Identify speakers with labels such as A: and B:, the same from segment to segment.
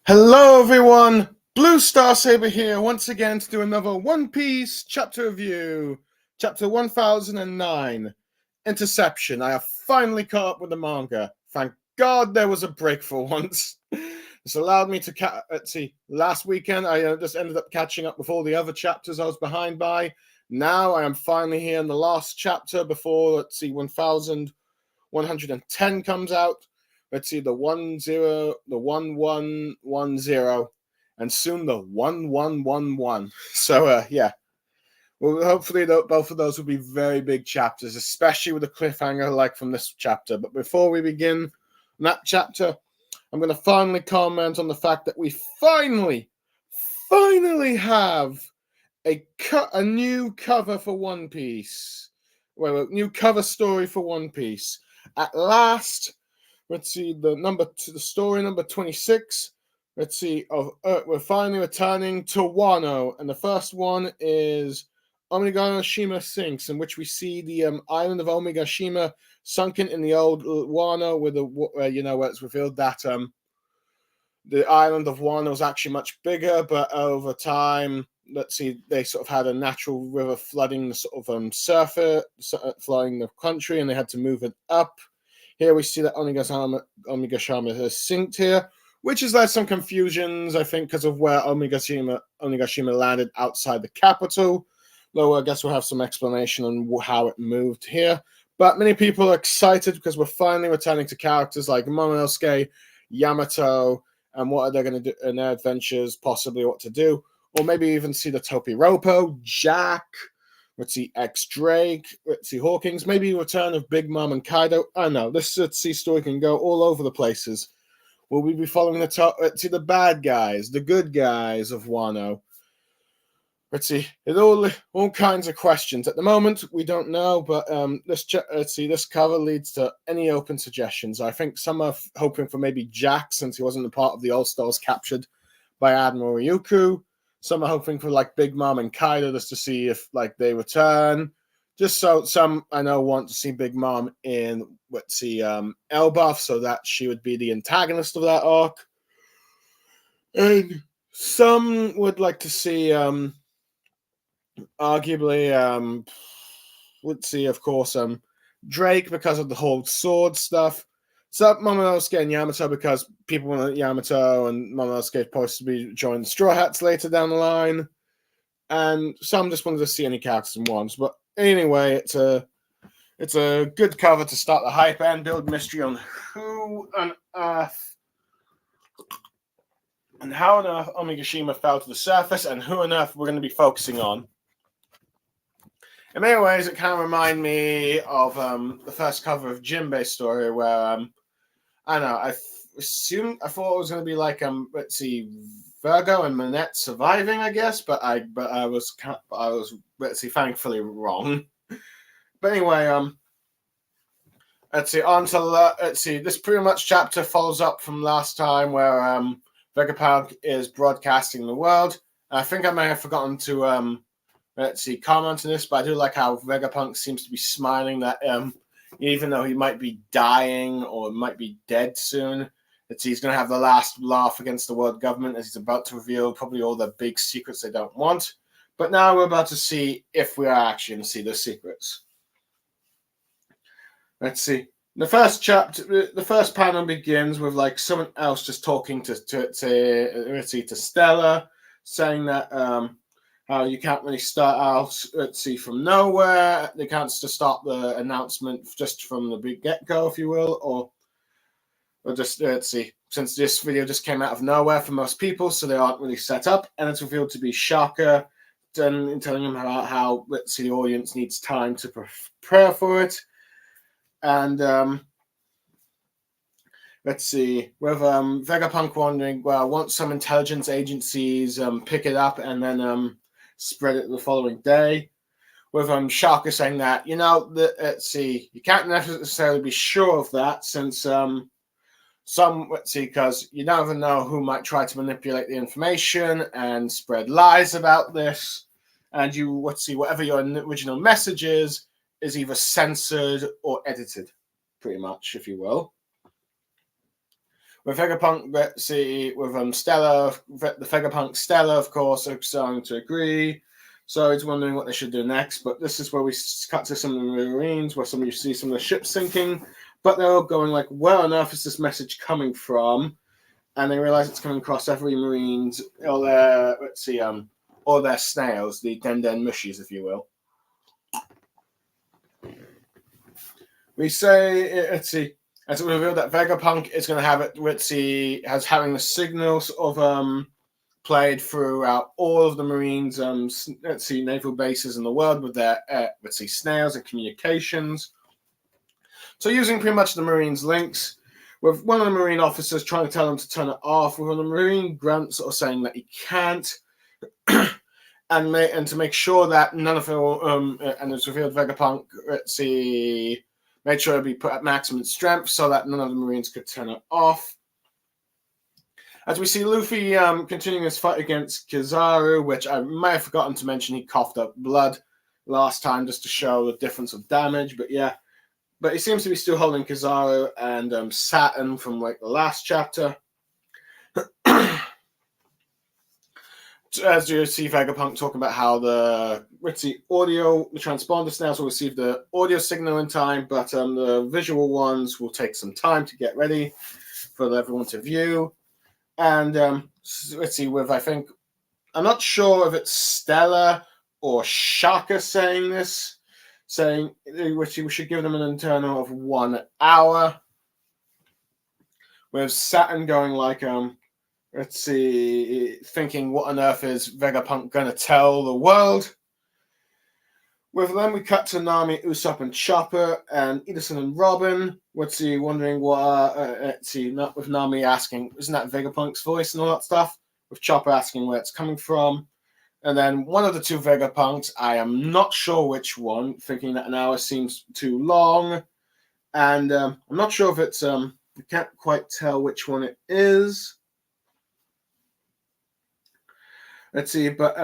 A: Hello everyone, Blue Star Saber here once again to do another One Piece chapter review. Chapter 1009, Interception. I have finally caught up with the manga. Thank God there was a break for once. This allowed me to last weekend I just ended up catching up with all the other chapters I was behind by. Now I am finally here in the last chapter before 1110 comes out. Let's see, the 1110, and soon the 1111. So, yeah. Well, hopefully, both of those will be very big chapters, especially with a cliffhanger like from this chapter. But before we begin that chapter, I'm going to finally comment on the fact that we finally have a new cover for One Piece. Well, a new cover story for One Piece. At last. Let's see the story number 26. Let's see. We're finally returning to Wano, and the first one is Omegashima sinks, in which we see the island of Omegashima sunken in the old Wano, with where it's revealed that the island of Wano is actually much bigger, but over time, let's see, they sort of had a natural river flooding the sort of surface, flooding the country, and they had to move it up. Here we see that Omegashima has synced here, which has led some confusions, I think, because of where Omegashima landed outside the capital. Though I guess we'll have some explanation on how it moved here. But many people are excited because we're finally returning to characters like Momonosuke, Yamato, and what are they going to do in their adventures, possibly what to do. Or maybe even see the Topiropo, Jack. Let's see X-Drake. Let's see Hawkins. Maybe return of Big Mom and Kaido. I don't know. This story can go all over the places. Will we be following the bad guys, the good guys of Wano? Let's see. It's all kinds of questions. At the moment, we don't know, but this cover leads to any open suggestions. I think some are hoping for maybe Jack, since he wasn't a part of the All-Stars captured by Admiral Ryuko. Some are hoping for like Big Mom and Kaido just to see if like they return. Just so some I know want to see Big Mom in Elbaf, so that she would be the antagonist of that arc. And some would like to see arguably would see of course Drake because of the whole sword stuff. So Momonosuke and Yamato because people want Yamato and Momonosuke supposed to be joining the Straw Hats later down the line, and some just wanted to see any characters in ones. But anyway, it's a good cover to start the hype and build mystery on who on earth and how on earth Omegashima fell to the surface and who on earth we're going to be focusing on. In many ways, it kind of reminded me of the first cover of Jinbei's story, where I don't know. I thought it was going to be like Virgo and Manette surviving, I guess, but I was thankfully wrong. But anyway, this pretty much chapter follows up from last time where Vegapunk is broadcasting the world. I think I may have forgotten to comment on this, but I do like how Vegapunk seems to be smiling that even though he might be dying or might be dead soon, that he's going to have the last laugh against the world government as he's about to reveal probably all the big secrets they don't want. But now we're about to see if we are actually going to see the secrets. Let's see. The first chapter, the first panel begins with like someone else just talking to Stella, saying that how you can't really start out, from nowhere. They can't just start the announcement just from the big get-go, if you will, or just, since this video just came out of nowhere for most people, so they aren't really set up, and it's revealed to be Shaka, telling them about how, the audience needs time to prepare for it, and, with Vegapunk wondering, well, won't some intelligence agencies pick it up and then spread it the following day, with Shaka saying that you can't necessarily be sure of that, since because you never know who might try to manipulate the information and spread lies about this, and whatever your original message is either censored or edited, pretty much, if you will. with Vegapunk, let's see, with Stella, the Vegapunk Stella, of course, are starting to agree. So he's wondering what they should do next. But this is where we cut to some of the Marines, where you see some of the ships sinking. But they're all going like, where on earth is this message coming from? And they realize it's coming across every Marine's, all their, all their snails, the Den Mushies, if you will. We say, let's see, as it revealed that Vegapunk is going to have it, having the signals of played throughout all of the Marines, naval bases in the world with their, snails and communications. So using pretty much the Marines' links, with one of the Marine officers trying to tell them to turn it off, with one of the Marine grunts sort of saying that he can't, and to make sure that none of it, and it's revealed Vegapunk, made sure it be put at maximum strength so that none of the Marines could turn it off. As we see Luffy continuing his fight against Kizaru, which I may have forgotten to mention, he coughed up blood last time just to show the difference of damage, but yeah. But he seems to be still holding Kizaru and Saturn from like the last chapter. As you see Vegapunk talking about how the transponder snails will receive the audio signal in time, but the visual ones will take some time to get ready for everyone to view. And I'm not sure if it's Stella or Shaka saying this, saying which we should give them an internal of 1 hour. With Saturn going like, thinking what on earth is Vegapunk going to tell the world. With them, we cut to Nami, Usopp, and Chopper, and Edison and Robin. Wondering what, with Nami asking, isn't that Vegapunk's voice and all that stuff? With Chopper asking where it's coming from. And then one of the two Vegapunks, I am not sure which one, thinking that an hour seems too long. And I'm not sure if it's, I can't quite tell which one it is. Let's see, but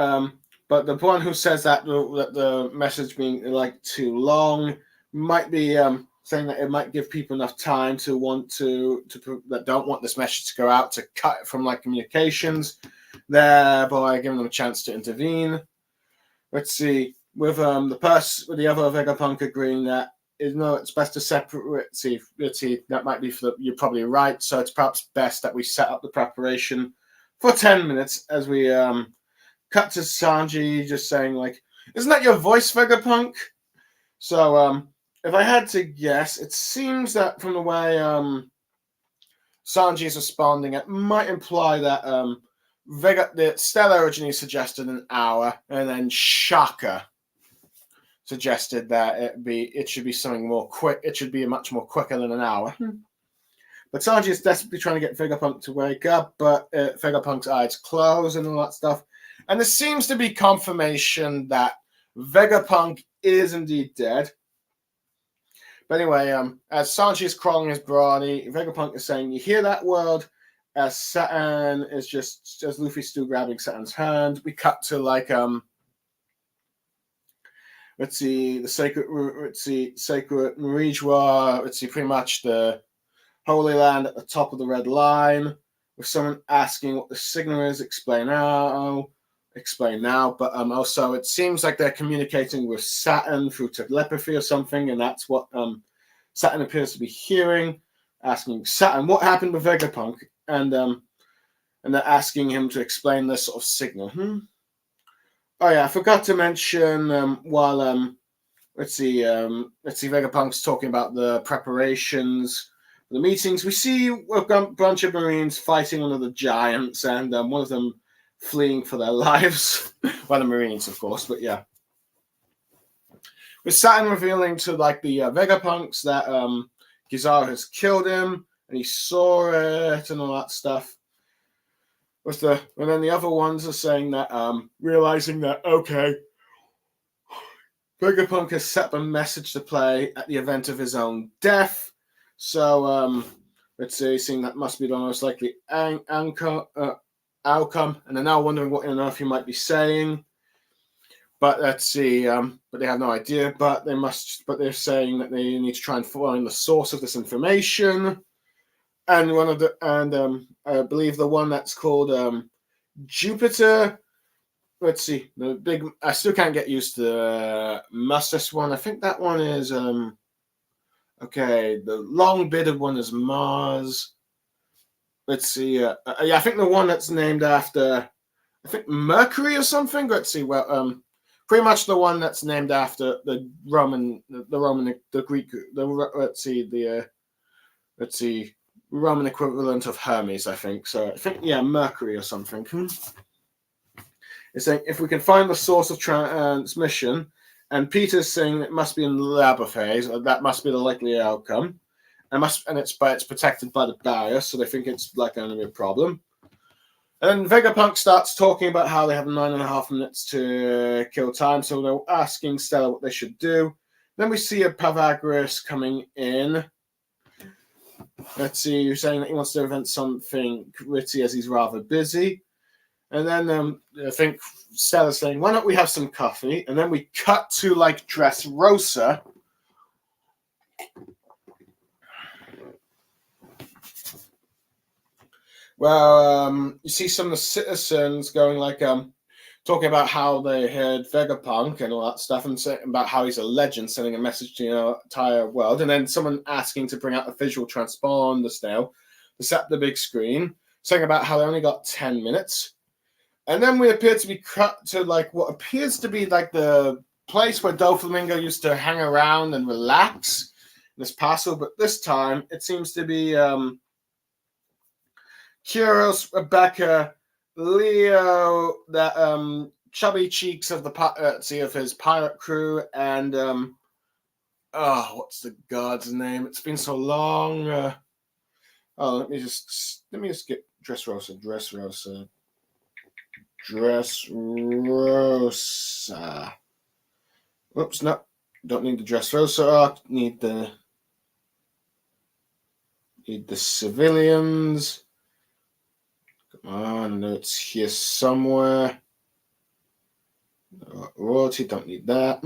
A: the one who says that the message being like too long might be saying that it might give people enough time to that don't want this message to go out to cut it from like communications, thereby giving them a chance to intervene. Let's see, with the other Vegapunk agreeing that it's best to separate. Let's see, that might be you're probably right. So it's perhaps best that we set up the preparation for 10 minutes as we cut to Sanji just saying like, isn't that your voice, Vegapunk? So if I had to guess, it seems that from the way Sanji is responding, it might imply that the Stella originally suggested an hour, and then Shaka suggested that it should be something more quick. It should be much more quicker than an hour. But Sanji is desperately trying to get Vegapunk to wake up, but Vegapunk's eyes close and all that stuff. And there seems to be confirmation that Vegapunk is indeed dead. But anyway, as Sanji is crawling his body, Vegapunk is saying, "You hear that, world?" As Saturn is as Luffy's still grabbing Saturn's hand. We cut to like the sacred Marijua, pretty much the Holy Land at the top of the red line, with someone asking what the signal is, explain now. But also it seems like they're communicating with Saturn through telepathy or something, and that's what Saturn appears to be hearing, asking Saturn what happened with Vegapunk, and they're asking him to explain this sort of signal. Oh yeah, I forgot to mention while Vegapunk's talking about the preparations, the meetings, we see a bunch of Marines fighting one of the giants, and one of them fleeing for their lives. Well, the Marines, of course, but yeah. With Saturn revealing to like the Vegapunks that Kizaru has killed him, and he saw it and all that stuff. And then the other ones are saying that, realizing that, okay, Vegapunk has set a message to play at the event of his own death. So, seeing that must be the most likely outcome, and they're now wondering what on earth he might be saying. But let's see, but they have no idea. But they're saying that they need to try and find the source of this information. and I believe the one that's called Jupiter. Let's see, the big. I still can't get used to the Mustus one. I think that one is okay. The long bearded one is Mars. Let's see. Yeah, I think the one that's named after, I think Mercury or something. Let's see. Well, pretty much the one that's named after the Greek. Let's see, Roman equivalent of Hermes. I think so. I think yeah, Mercury or something. It's saying if we can find the source of transmission, and Peter's saying it must be in the lab phase. That must be the likely outcome. And it's protected by the barrier, so they think it's like going to be a problem. And Vegapunk starts talking about how they have 9.5 minutes to kill time, so they're asking Stella what they should do. Then we see a Pythagoras coming in. Let's see, you're saying that he wants to invent something gritty as he's rather busy. And then I think Stella's saying, why don't we have some coffee? And then we cut to like Dressrosa. Well, you see some of the citizens going like, talking about how they heard Vegapunk and all that stuff, and saying about how he's a legend, sending a message to the entire world. And then someone asking to bring out the visual transponder snail to set the big screen, saying about how they only got 10 minutes. And then we appear to be cut to like what appears to be like the place where Doflamingo used to hang around and relax in this castle, but this time it seems to be Kyros, Rebecca, Leo, that chubby cheeks of the of his pirate crew, and what's the god's name? It's been so long. Let me just get Dressrosa. Whoops, no, don't need the Dressrosa. Need the civilians. Come on, no, it's here somewhere. Royalty, don't need that.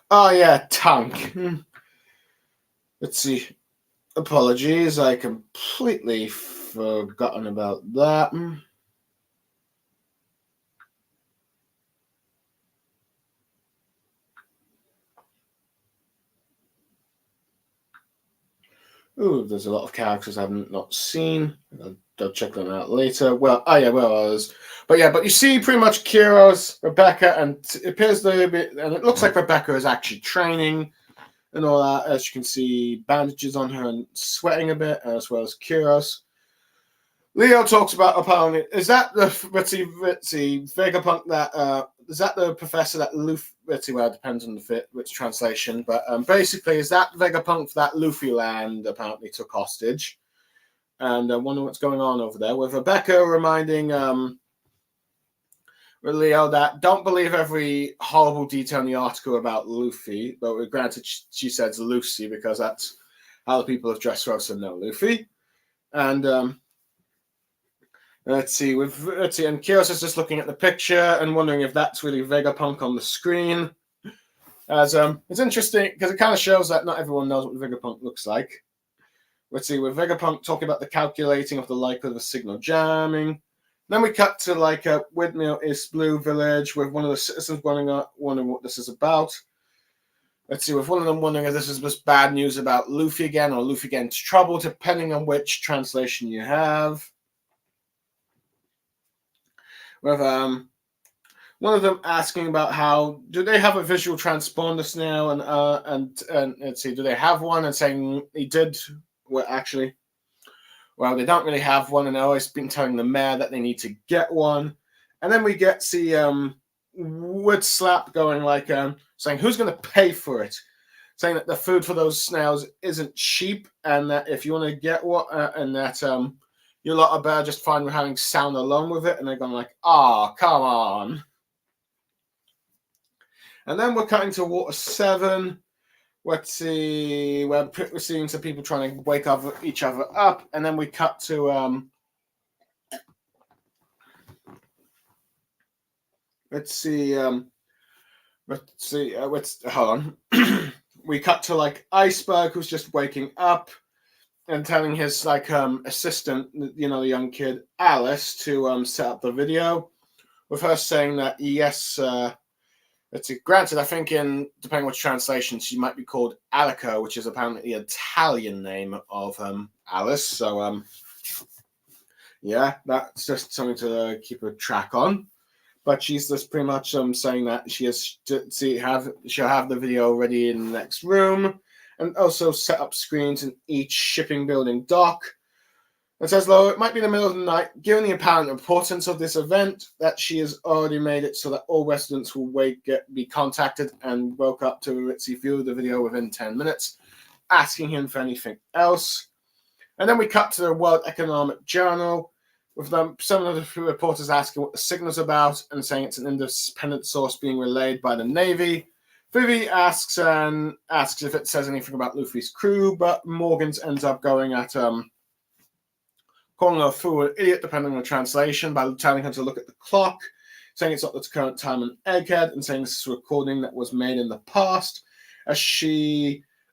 A: Oh yeah, tank. Let's see. Apologies, I completely forgotten about that. Ooh, there's a lot of characters I've not seen. I'll check them out later. But you see pretty much Kyros, Rebecca, and it appears and it looks like Rebecca is actually training and all that. As you can see, bandages on her and sweating a bit, as well as Kyros. Leo talks about apparently, is that the Vegapunk that is that the professor that Luffy? Well, it depends on which translation, but basically, is that Vegapunk that Luffy land apparently took hostage? And I wonder what's going on over there with Rebecca reminding Leo that don't believe every horrible detail in the article about Luffy, but granted, she says Lucy because that's how the people of Dressrosa know Luffy. And let's see, and Kyros is just looking at the picture and wondering if that's really Vegapunk on the screen. As it's interesting because it kind of shows that not everyone knows what Vegapunk looks like. Let's see, with Vegapunk talking about the calculating of the likelihood of a signal jamming. Then we cut to like a Windmill East Blue village with one of the citizens wondering what this is about. Let's see, with one of them wondering if this is just bad news about Luffy again or Luffy getting into trouble, depending on which translation you have. With one of them asking about how do they have a visual transponder snail, and let's see, do they have one? And saying he did. Well, actually, well, they don't really have one, and I've always been telling the mayor that they need to get one. And then we get Wood Slap going like saying who's going to pay for it, saying that the food for those snails isn't cheap, and that if you want to get one, and that you lot are better just fine with having sound along with it. And they're going like, come on. And then we're cutting to Water 7. Let's see, we're seeing some people trying to wake each other up. And then we cut to, hold on. We cut to like Iceberg, who's just waking up. and telling his like assistant, you know, the young kid Alice, to set up the video, with her saying that yes, it's granted. I think in depending which translation, she might be called Alico, which is apparently the Italian name of Alice. So yeah, that's just something to keep a track on. But she's just pretty much saying that she has to she'll have the video ready in the next room, and also set up screens in each shipping building dock. It says, though, it might be the middle of the night, given the apparent importance of this event, that she has already made it so that all residents will be contacted and woke up to Ritzy view the video within 10 minutes, asking him for anything else. And then we cut to the World Economic Journal, with some of the reporters asking what the signal's about and saying it's an independent source being relayed by the Navy. Vivi asks if it says anything about Luffy's crew, but Morgans ends up going at calling her a fool or idiot, depending on the translation, by telling her to look at the clock, saying it's not the current time in Egghead, and saying this is a recording that was made in the past. As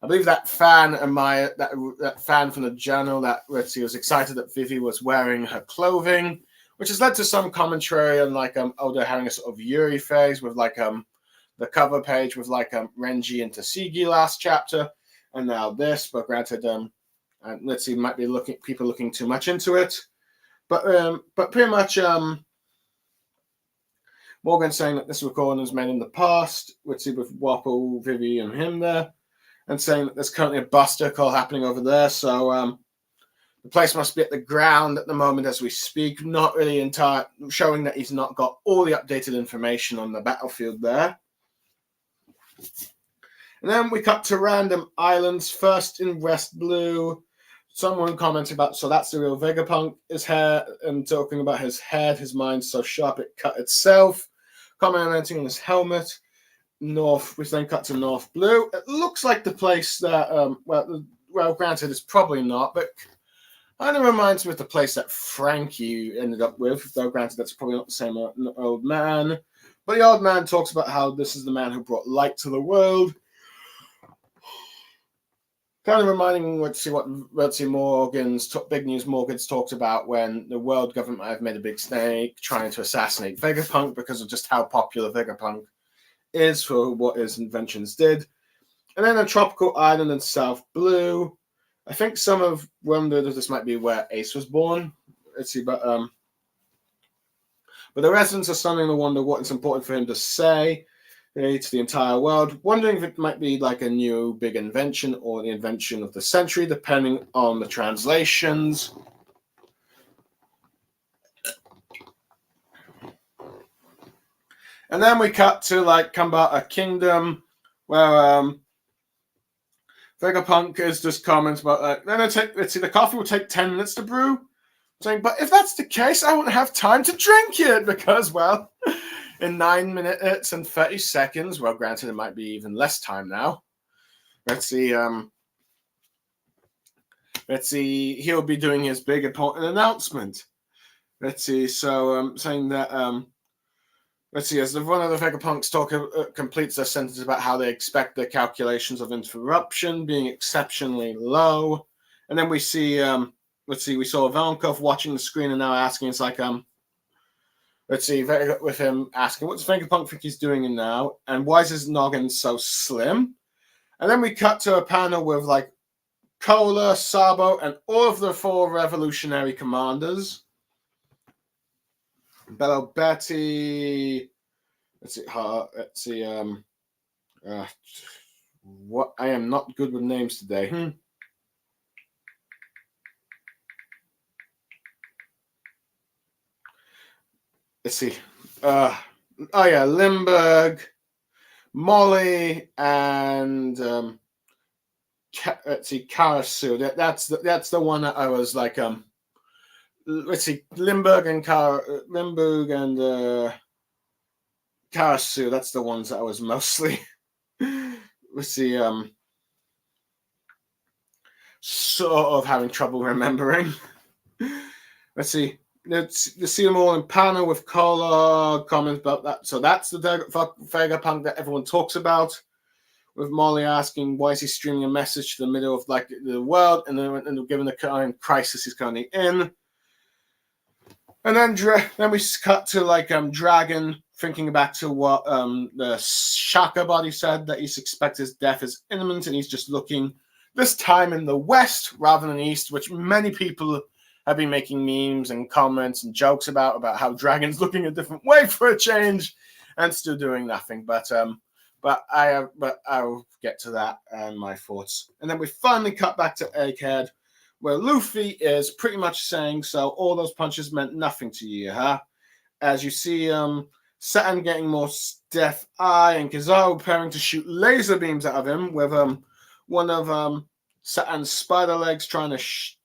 A: I believe that fan that fan from the journal that Ritzy was excited that Vivi was wearing her clothing, which has led to some commentary on like they're having a sort of Yuri phase with like the cover page with like Renji and Tashigi last chapter, and now this. But granted, and Ritzy might be people looking too much into it, but pretty much Morgan saying that this recording was made in the past, Ritzy with Wapol, Vivi, and him there, and saying that there's currently a buster call happening over there. So the place must be at the ground at the moment as we speak, not really showing that he's not got all the updated information on the battlefield there. And then we cut to random islands, first in West Blue. Someone commented about, so that's the real Vegapunk, his hair, and talking about his head, his mind so sharp it cut itself, commenting on his helmet. We then cut to North Blue. It looks like the place that, well, granted, it's probably not, but kind of reminds me of the place that Frankie ended up with, though granted, that's probably not the same old man. But the old man talks about how this is the man who brought light to the world. Kind of reminding what Morgan's big news Morgan's talked about when the world government might have made a big mistake trying to assassinate Vegapunk because of just how popular Vegapunk is for what his inventions did. And then a tropical island in South Blue. I think some have wondered if this might be where Ace was born. Let's see, but the residents are starting to wonder what is important for him to say to the entire world, wondering if it might be like a new big invention or the invention of the century, depending on the translations. And then we cut to like Kambata Kingdom, where Vegapunk is just comments about like, let's see, the coffee will take 10 minutes to brew. Saying, but if that's the case, I won't have time to drink it because, well, in 9 minutes and 30 seconds, well, granted, it might be even less time now. Let's see, he'll be doing his big important announcement. Let's see, so saying that, let's see, as one of the Vegapunks completes their sentence about how they expect their calculations of interruption being exceptionally low. And then we see, we saw Vankov watching the screen and now asking, it's like, let's see, with him asking, what's Vegapunk think he's doing now? And why is his noggin so slim? And then we cut to a panel with like Cola, Sabo, and all of the 4 revolutionary commanders. Bello Betty. Let's see, what I am not good with names today. Let's see. Limburg, Molly, and let's see, Karasu. That's the one that I was like let's see, Limburg and Karasu. That's the ones that I was mostly let's see, sort of having trouble remembering. Let's see. You see them all in panel with Cola comments about that. So that's the Vegapunk that everyone talks about. with Molly asking why is he streaming a message to the middle of like the world, and then given the current crisis he's currently in. And then we cut to like Dragon thinking back to what the Shaka body said, that he suspects his death is imminent, and he's just looking this time in the west rather than east, which many people have been making memes and comments and jokes about how Dragon's looking a different way for a change and still doing nothing. But I'll get to that and my thoughts. And then we finally cut back to Egghead, where Luffy is pretty much saying, so all those punches meant nothing to you, huh? As you see Saturn getting more Death Eye and Kizaru preparing to shoot laser beams out of him, with one of Saturn's spider legs trying to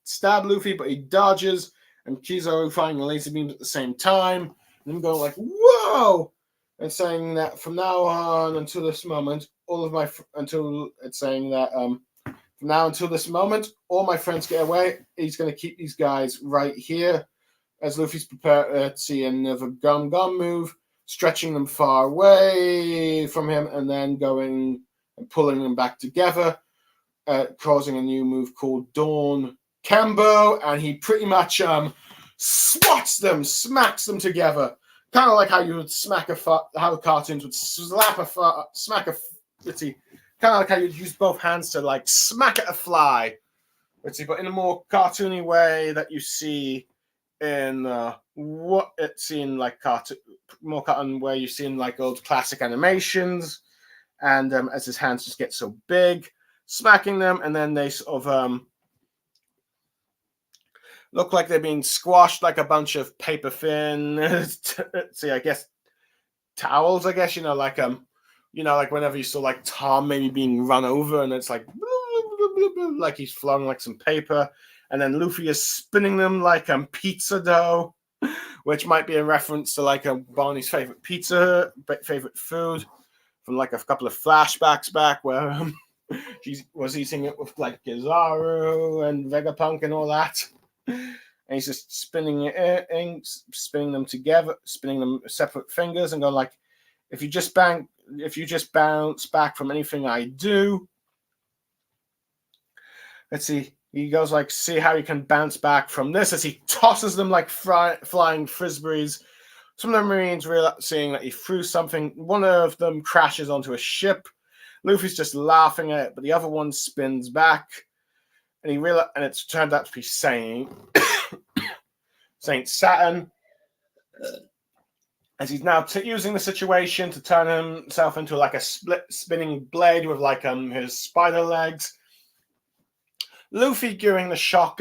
A: stab Luffy, but he dodges, and Kizaru firing the laser beams at the same time, and him going like, whoa! And saying that from now on until this moment, until it's saying that from now until this moment, all my friends get away. He's going to keep these guys right here, as Luffy's prepared to see another Gum Gum move, stretching them far away from him, and then going and pulling them back together, causing a new move called Dawn Kambo, and he pretty much swats them, smacks them together. Kind of like how you would how cartoons would smack a, let's see, kind of like how you'd use both hands to like smack at a fly, let's see, but in a more cartoony way that you see in what it's in like more cartoon where you see in like old classic animations, and as his hands just get so big, smacking them, and then they sort of look like they're being squashed like a bunch of paper thin, see, I guess towels. I guess like whenever you saw like Tom maybe being run over, and it's like like he's flung like some paper, and then Luffy is spinning them like pizza dough, which might be a reference to like Barney's favorite food from like a couple of flashbacks back where he was eating it with like Kizaru and Vegapunk and all that. And he's just spinning them together, spinning them separate fingers, and going like, if you just bounce back from anything I do, let's see. He goes like, see how you can bounce back from this, as he tosses them like flying frisbees. Some of the Marines seeing that he threw something. One of them crashes onto a ship. Luffy's just laughing at it, but the other one spins back. And and it's turned out to be Saint Saturn, as he's now using the situation to turn himself into like a spinning blade with like his spider legs. Luffy during the shock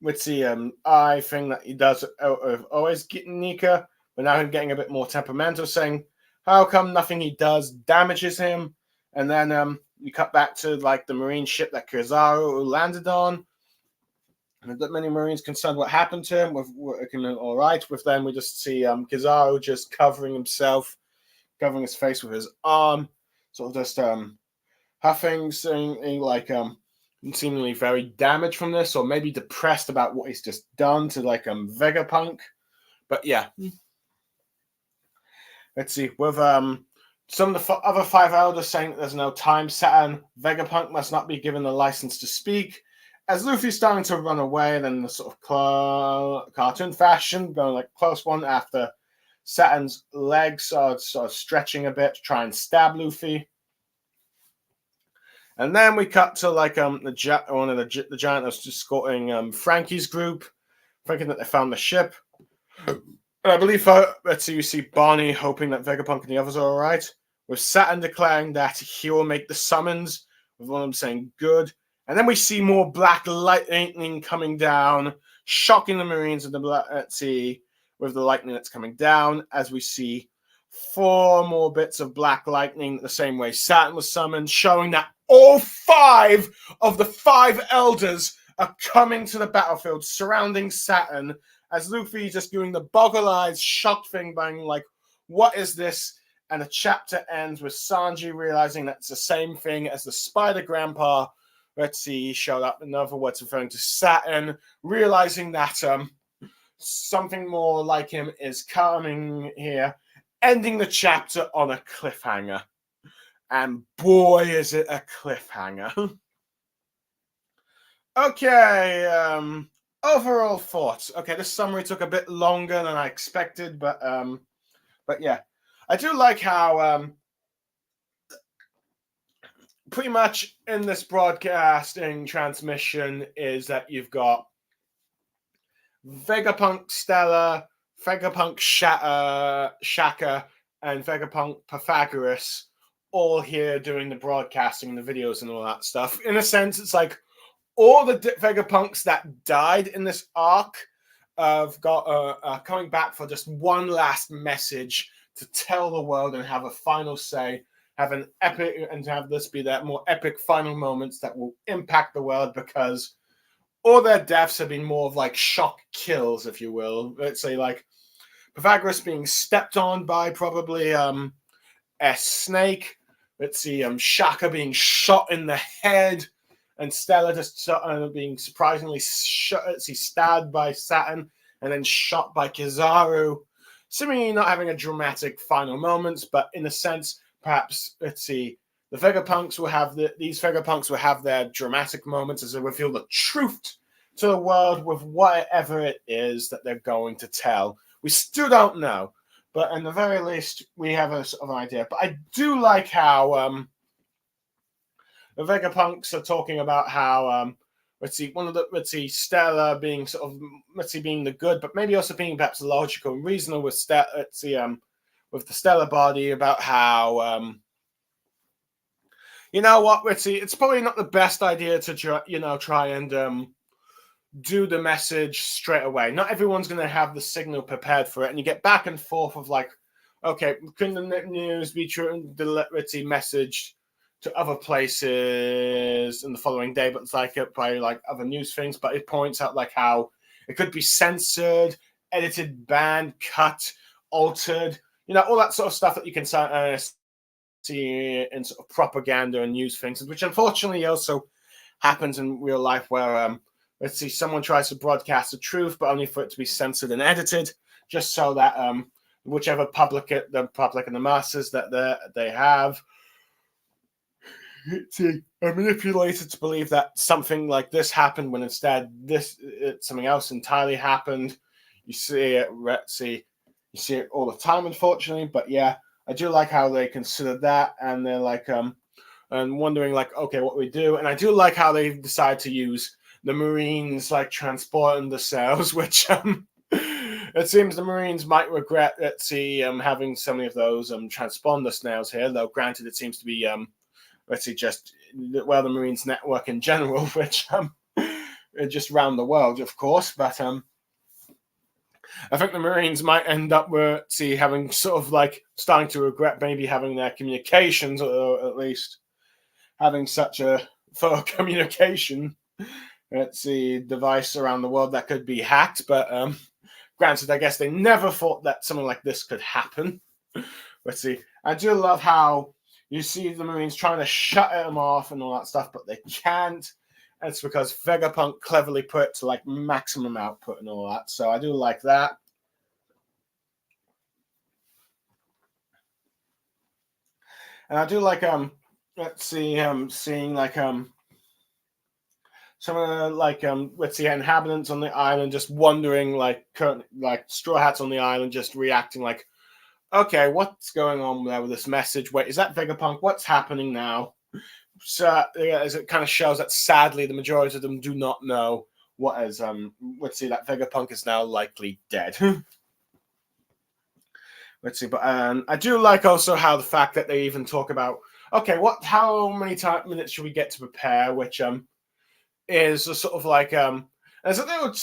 A: with the eye thing that he does of always getting Nika, but now him getting a bit more temperamental, saying how come nothing he does damages him. And then you cut back to like the Marine ship that Kizaru landed on. And not many Marines concerned what happened to him. Working all right with them. We just see Kizaru just covering his face with his arm, sort of just huffing, saying like seemingly very damaged from this, or maybe depressed about what he's just done to like Vegapunk. But yeah, let's see with some of the other five elders saying that there's no time. Saturn, Vegapunk must not be given the license to speak. As Luffy's starting to run away, then the sort of cartoon fashion, going like close one after Saturn's legs are sort of stretching a bit to try and stab Luffy. And then we cut to like the giant that's escorting Frankie's group, thinking that they found the ship. And I believe, let's see, you see Barney hoping that Vegapunk and the others are all right, with Saturn declaring that he will make the summons, with one of them saying good. And then we see more black lightning coming down, shocking the Marines in the sea with the lightning that's coming down, as we see 4 more bits of black lightning the same way Saturn was summoned, showing that all 5 of the 5 elders are coming to the battlefield, surrounding Saturn, as Luffy just doing the boggle-eyed shocked thing, being like, what is this? And the chapter ends with Sanji realizing that's the same thing as the Spider Grandpa. Let's see, he showed up, in other words, referring to Saturn, realizing that something more like him is coming here, ending the chapter on a cliffhanger. And boy, is it a cliffhanger. Okay, overall thoughts. Okay, this summary took a bit longer than I expected, but yeah. I do like how pretty much in this broadcasting transmission is that you've got Vegapunk Stella, Vegapunk Shaka, and Vegapunk Pythagoras all here doing the broadcasting, the videos, and all that stuff. In a sense, it's like all the Vegapunks that died in this arc have got coming back for just one last message to tell the world and have a final say, have an epic, and have this be that more epic final moments that will impact the world, because all their deaths have been more of like shock kills, if you will. Let's say like Pythagoras being stepped on by probably a snake. Let's see, Shaka being shot in the head, and Stella just being surprisingly stabbed by Saturn and then shot by Kizaru. Seemingly not having a dramatic final moments, but in a sense, perhaps, let's see, the Vegapunks will have these Vegapunks will have their dramatic moments as they reveal the truth to the world with whatever it is that they're going to tell. We still don't know, but in the very least, we have a sort of an idea. But I do like how the Vegapunks are talking about how Stella being sort of being the good, but maybe also being perhaps logical and reasonable with with the Stella body, about how you know what, it's probably not the best idea to try and do the message straight away. Not everyone's going to have the signal prepared for it, and you get back and forth of like, okay, can the news be true? The messaged to other places in the following day, but it's like probably like other news things. But it points out like how it could be censored, edited, banned, cut, altered, all that sort of stuff that you can see in sort of propaganda and news things, which unfortunately also happens in real life, where someone tries to broadcast the truth, but only for it to be censored and edited, just so that whichever the public and the masses that they have are manipulated to believe that something like this happened, when instead something else entirely happened. You see it all the time, unfortunately. But yeah, I do like how they consider that, and they're like and wondering like, okay, what we do. And I do like how they decide to use the Marines like transporting the cells, which it seems the Marines might regret having so many of those transponder snails here, though granted it seems to be the Marines network in general, which just around the world, of course. But I think the Marines might end up having sort of like starting to regret maybe having their communications, or at least having such a thorough communication device around the world that could be hacked. But granted, I guess they never thought that something like this could happen. I do love how you see the Marines trying to shut them off and all that stuff, but they can't. And it's because Vegapunk cleverly put it to like maximum output and all that. So I do like that. And I do like seeing like some of the inhabitants on the island just wondering, like Straw Hats on the island just reacting like, okay, what's going on there with this message? Wait, is that Vegapunk? What's happening now? So as it kind of shows that sadly the majority of them do not know what is that Vegapunk is now likely dead. But I do like also how the fact that they even talk about, okay, how many minutes should we get to prepare, which is a sort of like as a little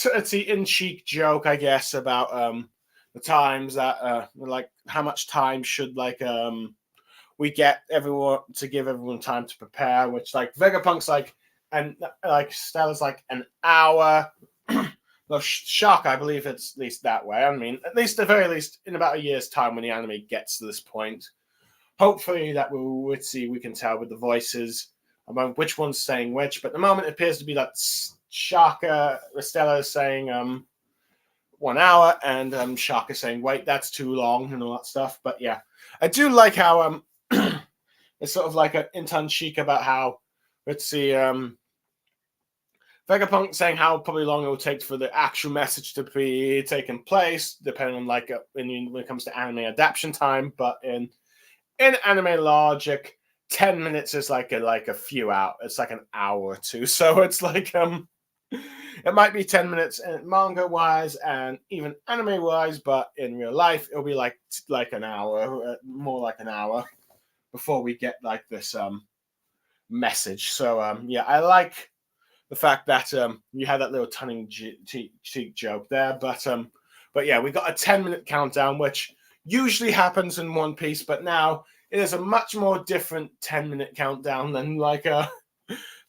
A: in-cheek joke, I guess, about the times that like how much time should we get everyone to give everyone time to prepare, which like Vegapunk's like, and like Stella's like an hour. Well, Shock, I believe it's at least that way. I mean, at least the very least in about a year's time when the anime gets to this point. Hopefully that we can tell with the voices about which one's saying which. But at the moment it appears to be that Shaka, Stella is saying 1 hour, and Shaka saying, wait, that's too long, and all that stuff. But yeah, I do like how it's sort of like an intern cheek about how, let's see, Vegapunk saying how probably long it will take for the actual message to be taken place, depending on like when it comes to anime adaptation time. But in anime logic, 10 minutes is like a few hours. It's like an hour or two. So it's like it might be 10 minutes manga wise and even anime wise, but in real life it'll be like an hour, more like an hour before we get like this message. So yeah, I like the fact that you had that little tongue cheek joke there, but yeah, we got a 10-minute countdown, which usually happens in One Piece, but now it is a much more different 10-minute countdown than like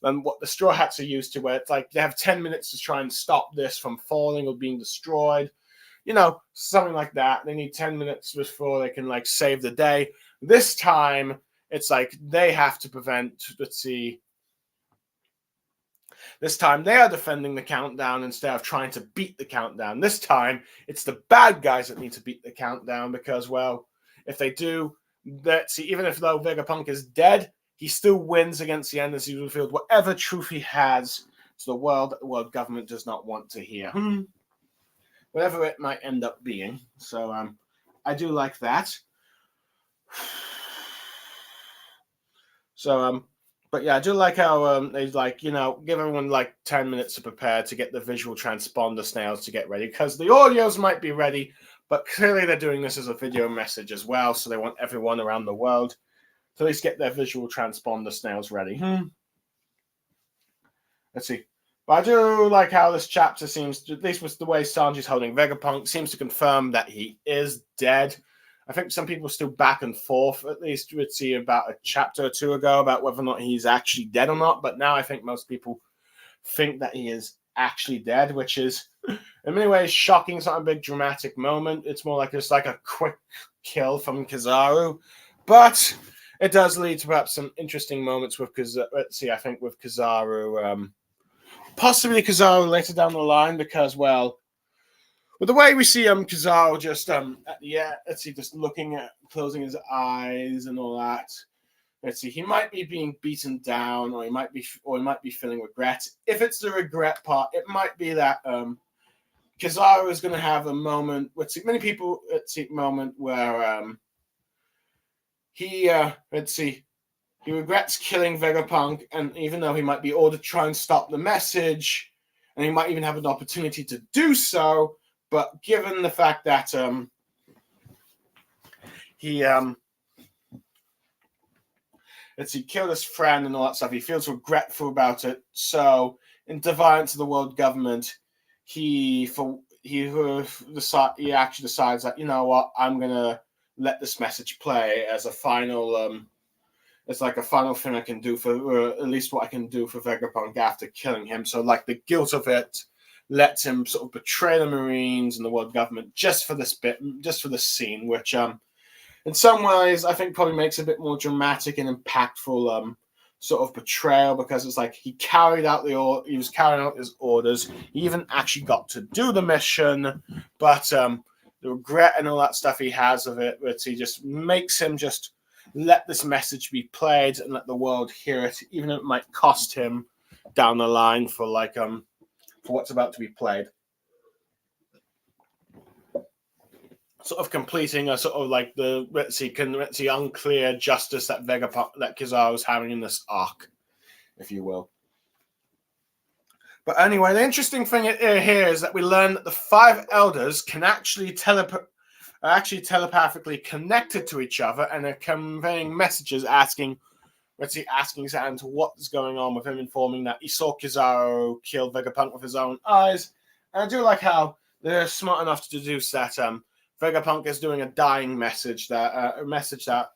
A: than what the Straw Hats are used to, where it's like they have 10 minutes to try and stop this from falling or being destroyed, you know, something like that. They need 10 minutes before they can like save the day. This time it's like they have to prevent, let's see, this time they are defending the countdown instead of trying to beat the countdown. This time it's the bad guys that need to beat the countdown because, well, if they do, let's see, even if though Vegapunk is dead, he still wins against the Endless Revealed whatever truth he has to the world that the world government does not want to hear. Whatever it might end up being. So I do like that. So but yeah, I do like how they like, you know, give everyone like 10 minutes to prepare to get the visual transponder snails to get ready, because the audios might be ready, but clearly they're doing this as a video message as well, so they want everyone around the world to at least get their visual transponder snails ready. Let's see. But I do like how this chapter seems, at least with the way Sanji's holding Vegapunk, seems to confirm that he is dead. I think some people are still back and forth, at least we'd see about a chapter or two ago, about whether or not he's actually dead or not. But now I think most people think that he is actually dead, which is in many ways shocking. It's not a big dramatic moment. It's more like just like a quick kill from Kizaru. But it does lead to perhaps some interesting moments with Kizaru. Let's see, I think with Kizaru, possibly Kizaru later down the line, because, well, but the way we see Kizaru just at the end, let's see, just looking at closing his eyes and all that. Let's see, he might be being beaten down, or he might be feeling regret. If it's the regret part, it might be that Kizaru is going to have a moment. Let's see, many people moment where he regrets killing Vegapunk, and even though he might be ordered to try and stop the message, and he might even have an opportunity to do so. But given the fact that he killed his friend and all that stuff, he feels regretful about it. So, in defiance of the world government, he actually decides that, you know what, I'm gonna let this message play as a final it's like a final thing I can do for at least what I can do for Vegapunk after killing him. So like the guilt of it lets him sort of betray the Marines and the world government just for this bit, just for this scene, which in some ways I think probably makes it a bit more dramatic and impactful sort of betrayal, because it's like he was carrying out his orders. He even actually got to do the mission, but the regret and all that stuff he has of it, which he just makes him just let this message be played and let the world hear it, even if it might cost him down the line for like for what's about to be played. Sort of completing a sort of like the unclear justice that Kizaru is having in this arc, if you will. But anyway, the interesting thing here is that we learn that the 5 elders can actually telepathically connected to each other and are conveying messages asking Satan what's going on with him, informing that he saw Kizaru kill Vegapunk with his own eyes. And I do like how they're smart enough to deduce that Vegapunk is doing a dying message that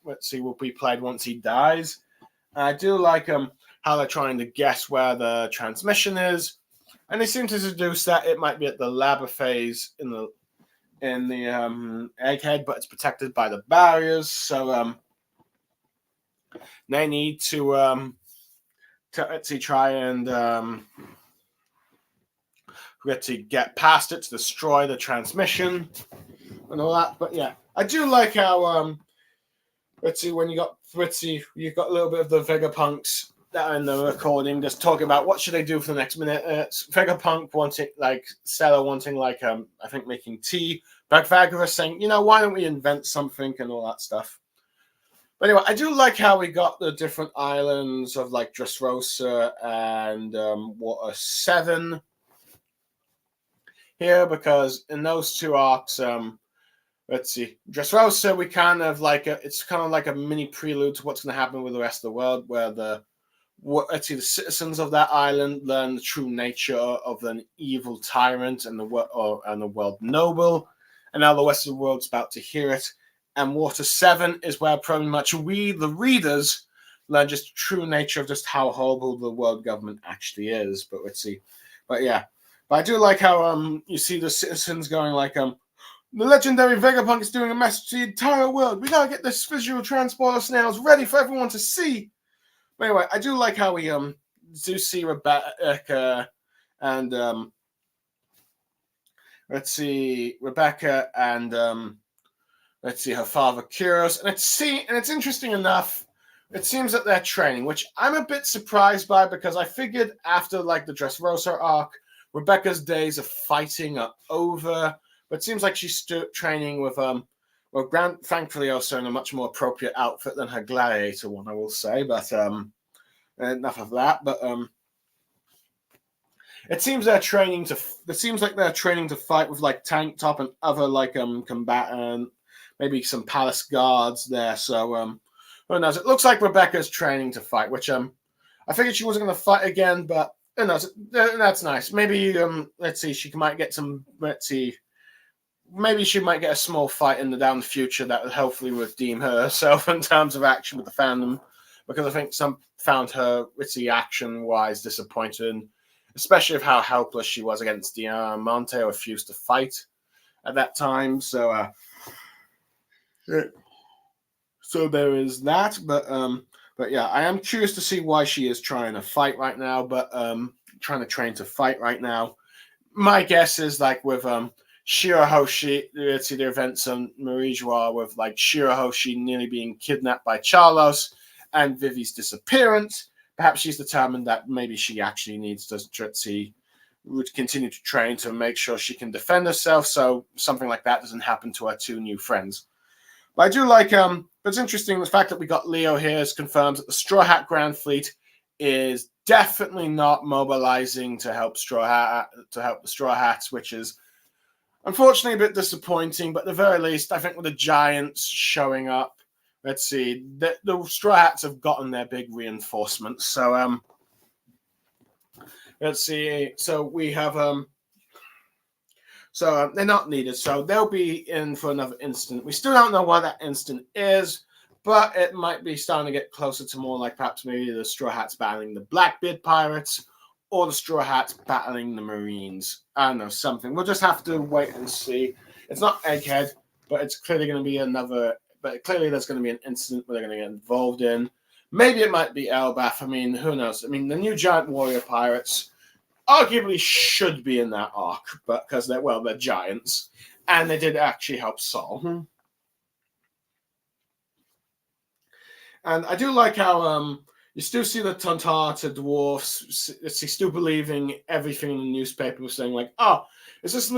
A: will be played once he dies. And I do like how they're trying to guess where the transmission is, and they seem to deduce that it might be at the lab phase in the egghead, but it's protected by the barriers. So they need to try and get past it to destroy the transmission and all that. But yeah, I do like how let's see, when you've got a little bit of the Vegapunks that are in the recording, just talking about what should they do for the next minute. Vegapunk wanting, like, Stella wanting, like, I think making tea. Bagvagara saying, why don't we invent something and all that stuff. But anyway, I do like how we got the different islands of, like, Dressrosa and Water 7 here, because in those two arcs, let's see, Dressrosa, we kind of like it's kind of like a mini prelude to what's going to happen with the rest of the world, where the citizens of that island learn the true nature of an evil tyrant and the world noble, and now the rest of the world's about to hear it. And Water 7 is where pretty much we, the readers, learn just the true nature of just how horrible the world government actually is. But let's see, but yeah. But I do like how you see the citizens going like the legendary Vegapunk is doing a message to the entire world. We gotta get this visual transporter snails ready for everyone to see. But anyway, I do like how we do see Rebecca and Rebecca and her father Kyros, and it's interesting enough. It seems that they're training, which I'm a bit surprised by, because I figured after like the Dressrosa arc, Rebecca's days of fighting are over. But it seems like she's training with thankfully also in a much more appropriate outfit than her gladiator one, I will say. But enough of that. But it seems they're training to. It seems like they're training to fight with like Tank Top and other like combatant, maybe some palace guards there. So who knows? It looks like Rebecca's training to fight, which I figured she wasn't going to fight again, but who knows? That's nice. Maybe let's see, she might get some. Let's see. Maybe she might get a small fight down the future that will hopefully redeem herself in terms of action with the fandom, because I think some found her action-wise disappointing, especially of how helpless she was against Diamante, who refused to fight at that time. So there is that. But yeah, I am curious to see why she is trying to fight right now, but trying to train to fight right now. My guess is like with Shirahoshi, let's see the events on Marie Joie with like Shirahoshi nearly being kidnapped by Charlos and Vivi's disappearance. Perhaps she's determined that maybe she actually needs to would continue to train to make sure she can defend herself, so something like that doesn't happen to her two new friends. But I do like but it's interesting the fact that we got Leo here confirms that the Straw Hat Grand Fleet is definitely not mobilizing to help the Straw Hats, which is unfortunately a bit disappointing, but at the very least, I think with the Giants showing up, let's see, the Straw Hats have gotten their big reinforcements. So let's see. So we have they're not needed. So they'll be in for another incident. We still don't know what that incident is, but it might be starting to get closer to more like perhaps maybe the Straw Hats battling the Blackbeard pirates, or the Straw Hats battling the Marines. I don't know, something. We'll just have to wait and see. It's not Egghead, but it's clearly going to be but clearly there's going to be an incident where they're going to get involved in. Maybe it might be Elbaf. I mean, who knows? I mean, the new Giant Warrior Pirates arguably should be in that arc, but because they're giants. And they did actually help Saul. Mm-hmm. And I do like how you still see the Tontata dwarfs still believing everything in the newspaper was saying, like, oh, is this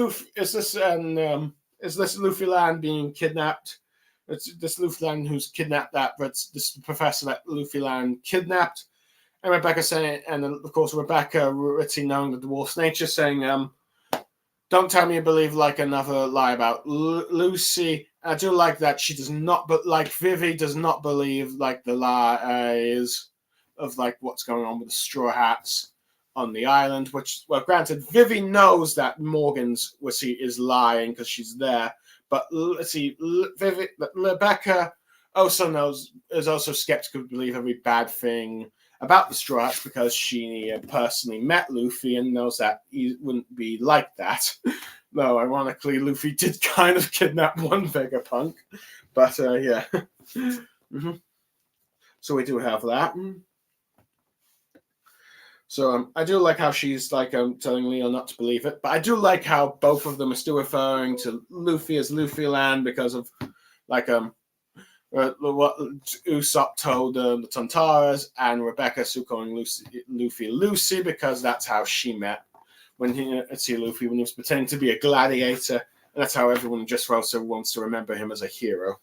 A: Luffy Land being kidnapped? It's this Luffy Land who's kidnapped that, but it's this professor that Luffy Land kidnapped. And Rebecca saying, and then of course Rebecca, knowing the dwarf's nature, saying, don't tell me you believe like another lie about Lucy. I do like that she does not, but like Vivi does not believe like the lies of like what's going on with the Straw Hats on the island. Which, well, granted, Vivi knows that Morgan's is lying because she's there. But let's see, Rebecca is also skeptical to believe every bad thing about the Straw Hats because she personally met Luffy and knows that he wouldn't be like that. Though, ironically, Luffy did kind of kidnap one Vegapunk. But, yeah. Mm-hmm. So we do have that. So I do like how she's like telling Leo not to believe it. But I do like how both of them are still referring to Luffy as Luffy Land because of like what Usopp told the Tontaras, and Rebecca still calling Luffy Lucy because that's how she met when Luffy when he was pretending to be a gladiator, and that's how everyone just also wants to remember him as a hero.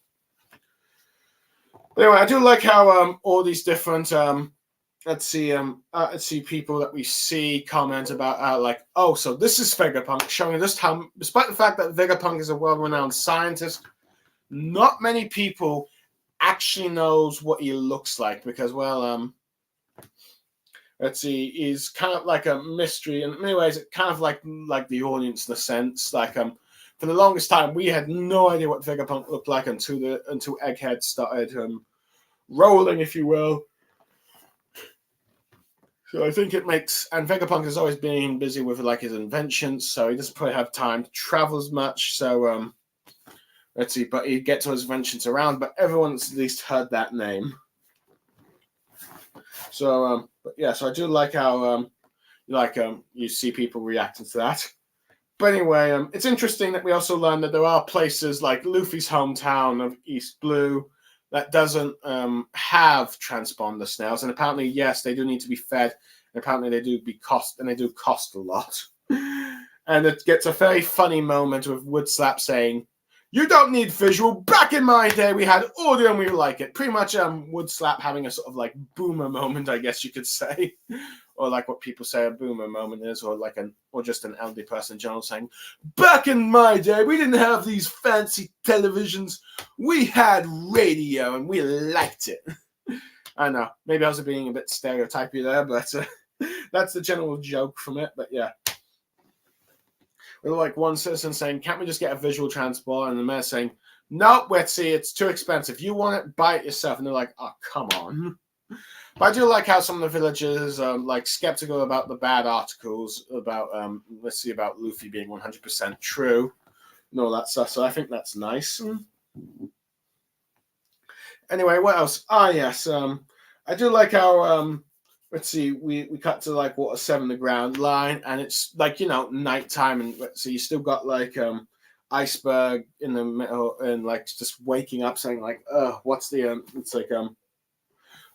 A: But anyway, I do like how all these different people that we see comment about like, oh, so this is Vegapunk, showing just how, despite the fact that Vegapunk is a world-renowned scientist, not many people actually knows what he looks like because, well, he's kind of like a mystery. In many ways, it kind of like the audience in a sense. Like, for the longest time, we had no idea what Vegapunk looked like until Egghead started rolling, if you will. So I think it makes, and Vegapunk has always been busy with like his inventions, so he doesn't probably have time to travel as much. So but he gets his inventions around, but everyone's at least heard that name. So but yeah, so I do like how you see people reacting to that. But anyway, it's interesting that we also learned that there are places like Luffy's hometown of East Blue that doesn't have transponder snails, and apparently, yes, they do need to be fed. And apparently, they do cost a lot. And it gets a very funny moment with Woodslap saying, "You don't need visual. Back in my day, we had audio and we like it." Pretty much, Woodslap having a sort of like boomer moment, I guess you could say, or like what people say a boomer moment is, or just an elderly person in general saying, "Back in my day, we didn't have these fancy televisions. We had radio and we liked it." I know, maybe I was being a bit stereotypy there, but that's the general joke from it. But yeah. With like one citizen saying, "Can't we just get a visual transport?" And the mayor saying, "Nope, let's see, it's too expensive. You want it, buy it yourself." And they're like, "Oh, come on." But I do like how some of the villagers are like skeptical about the bad articles about about Luffy being 100% true and all that stuff. So I think that's nice. Anyway, what else? Yes, I do like how we cut to like Water 7, the ground line, and it's like, nighttime, and you still got like Iceberg in the middle, and like just waking up saying like, what's the it's like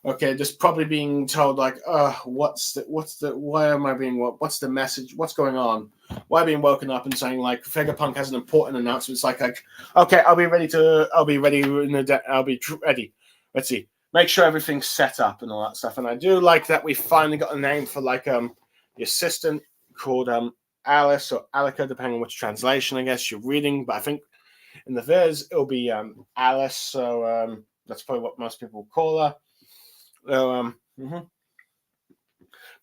A: okay, just probably being told like, what's the message? What's going on? Why being woken up and saying like Vegapunk has an important announcement? It's like, okay, I'll be ready. I'll be ready. Let's see. Make sure everything's set up and all that stuff. And I do like that we finally got a name for like the assistant called Alice or Alika, depending on which translation I guess you're reading. But I think in the viz it'll be Alice. So that's probably what most people call her. So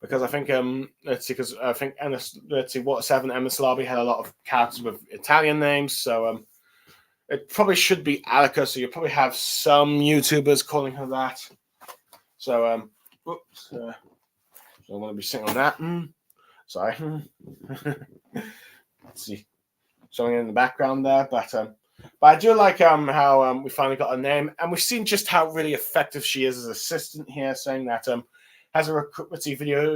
A: because I think Water 7, Emma Slabi had a lot of characters with Italian names, so it probably should be Alika, so you probably have some YouTubers calling her that. So, so I want to be sitting on that. Sorry. Let's see. Something in the background there, but I do like how we finally got a name, and we've seen just how really effective she is as assistant here, saying that has a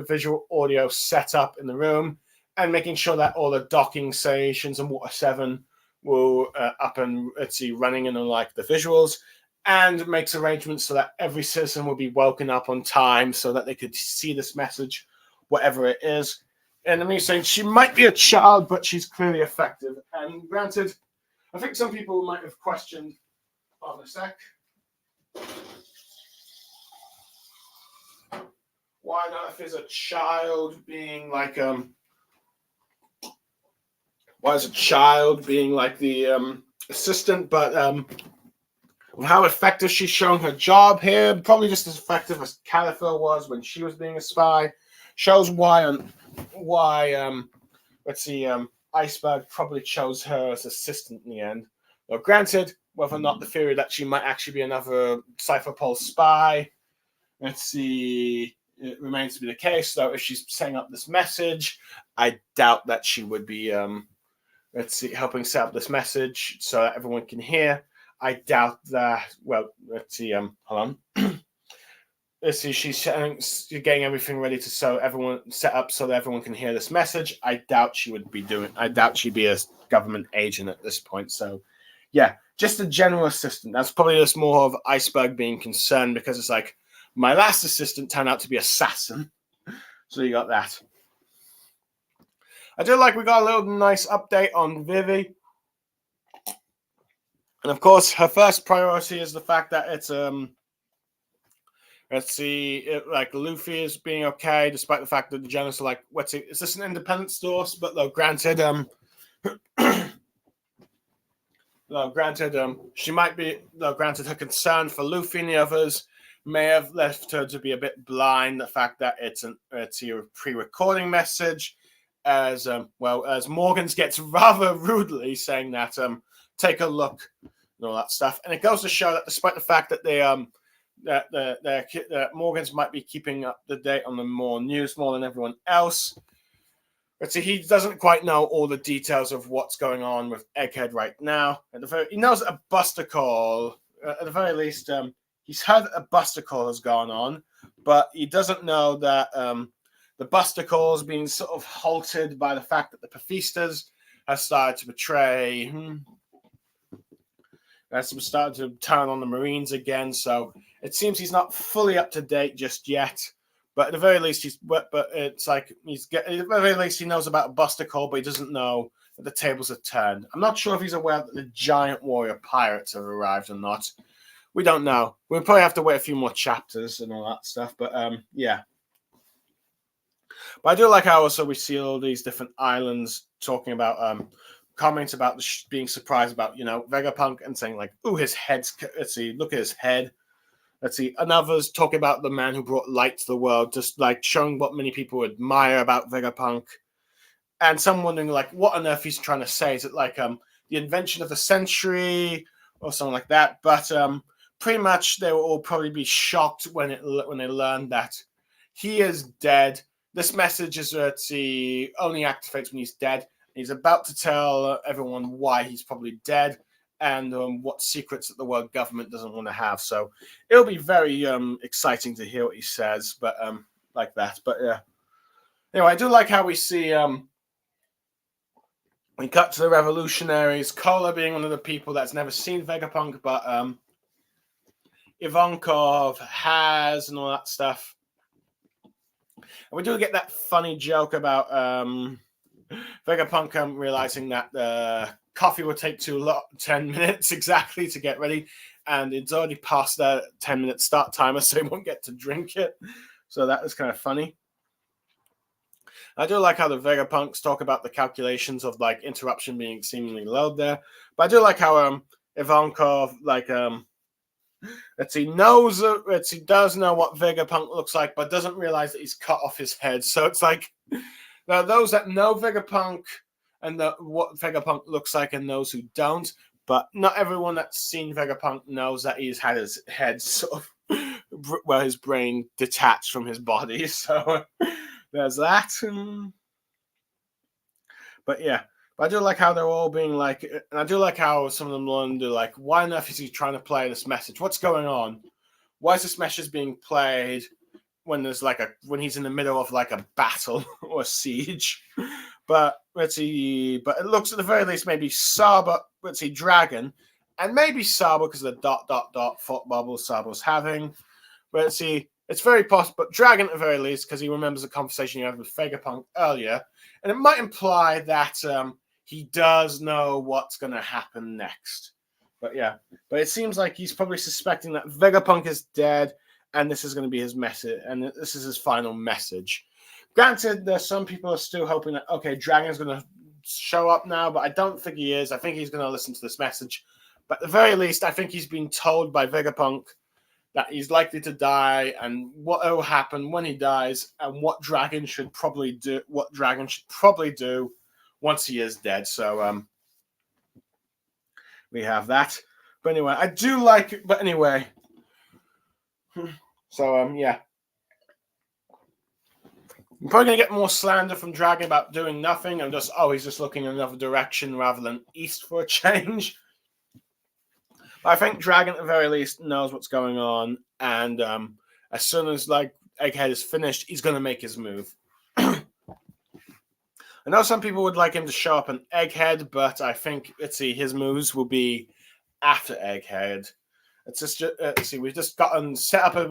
A: visual audio set up in the room, and making sure that all the docking stations and Water 7 will up and running in like the visuals, and makes arrangements so that every citizen will be woken up on time so that they could see this message, whatever it is. And I'm saying she might be a child, but she's clearly effective. And granted, I think some people might have questioned. Hold on a sec. Why not if it's a child being like why is a child being like the assistant? But how effective she's showing her job here, probably just as effective as Caliphil was when she was being a spy, shows why Iceberg probably chose her as assistant in the end. Now, granted, whether or not the theory that she might actually be another Cypher Pole spy, it remains to be the case. Though if she's setting up this message, I doubt that she would be helping set up this message so that everyone can hear. I doubt that. Well, hold on. She's getting everything ready to everyone set up so that everyone can hear this message. I doubt she would be I doubt she'd be a government agent at this point. So, yeah, just a general assistant. That's probably just more of Iceberg being concerned because it's like my last assistant turned out to be assassin. So you got that. I do like we got a little nice update on Vivi. And of course, her first priority is the fact that it's let's see, like Luffy is being okay, despite the fact that the journalists are like, "What's it? Is this an independent source?" But though, granted, she might be. Though, granted, her concern for Luffy and the others may have left her to be a bit blind. The fact that it's a pre-recording message, as as Morgans gets rather rudely saying that take a look and all that stuff, and it goes to show that despite the fact that they that Morgans might be keeping up to date on the more news more than everyone else. But see, he doesn't quite know all the details of what's going on with Egghead right now. He knows a Buster Call. At the very least, he's heard a Buster Call has gone on, but he doesn't know that the Buster Call is being sort of halted by the fact that the Paphistas have started to betray. Has started to turn on the Marines again, so it seems he's not fully up to date just yet. But at the very least, But it's like at the very least he knows about a Buster Call, but he doesn't know that the tables have turned. I'm not sure if he's aware that the giant warrior pirates have arrived or not. We don't know. We'll probably have to wait a few more chapters and all that stuff. But yeah. But I do like how also we see all these different islands talking about comments about being surprised about, Vegapunk and saying like, "Ooh, his head's." Let's see, look at his head. Let's see, and others talking about the man who brought light to the world, just like showing what many people admire about Vegapunk, and some wondering like, what on earth he's trying to say? Is it like the invention of the century or something like that? But pretty much they will all probably be shocked when they learn that he is dead. This message is that he only activates when he's dead. He's about to tell everyone why he's probably dead and what secrets that the world government doesn't want to have. So it'll be very exciting to hear what he says, but like that. But yeah. Anyway, I do like how we see we cut to the revolutionaries, Cola being one of the people that's never seen Vegapunk, but Ivankov has and all that stuff. And we do get that funny joke about Vegapunk realizing that the coffee will take 10 minutes exactly to get ready, and it's already past the 10-minute start timer, so he won't get to drink it. So that was kind of funny. I do like how the Vegapunks talk about the calculations of like interruption being seemingly low there, but I do like how Ivankov he does know what Vegapunk looks like, but doesn't realize that he's cut off his head. So it's like now those that know Vegapunk and what Vegapunk looks like, and those who don't, but not everyone that's seen Vegapunk knows that he's had his head sort of his brain detached from his body. So there's that. But yeah. But I do like how they're all being like, and I do like how some of them wonder, like, why on earth is he trying to play this message? What's going on? Why is this message being played when when he's in the middle of like a battle or a siege? But let's see. But it looks at the very least maybe Saba. Let's see, Dragon, and maybe Saba because of the ... thought bubble Saba's having. But let's see. It's very possible, but Dragon at the very least because he remembers the conversation he had with Vegapunk earlier, and it might imply that he does know what's going to happen next. But yeah, but it seems like he's probably suspecting that Vegapunk is dead, and this is going to be his message, and this is his final message. Granted, there's some people are still hoping that, okay, Dragon's going to show up now, but I don't think he is. I think he's going to listen to this message. But at the very least, I think he's been told by Vegapunk that he's likely to die, and what will happen when he dies, and what Dragon should probably do once he is dead. So we have that. But anyway, I do like it. But anyway, so yeah. I'm probably going to get more slander from Dragon about doing nothing and he's just looking in another direction rather than east for a change. But I think Dragon, at the very least, knows what's going on. And as soon as like Egghead is finished, he's going to make his move. I know some people would like him to show up an Egghead, but I think, his moves will be after Egghead. It's just see, we've just gotten set up a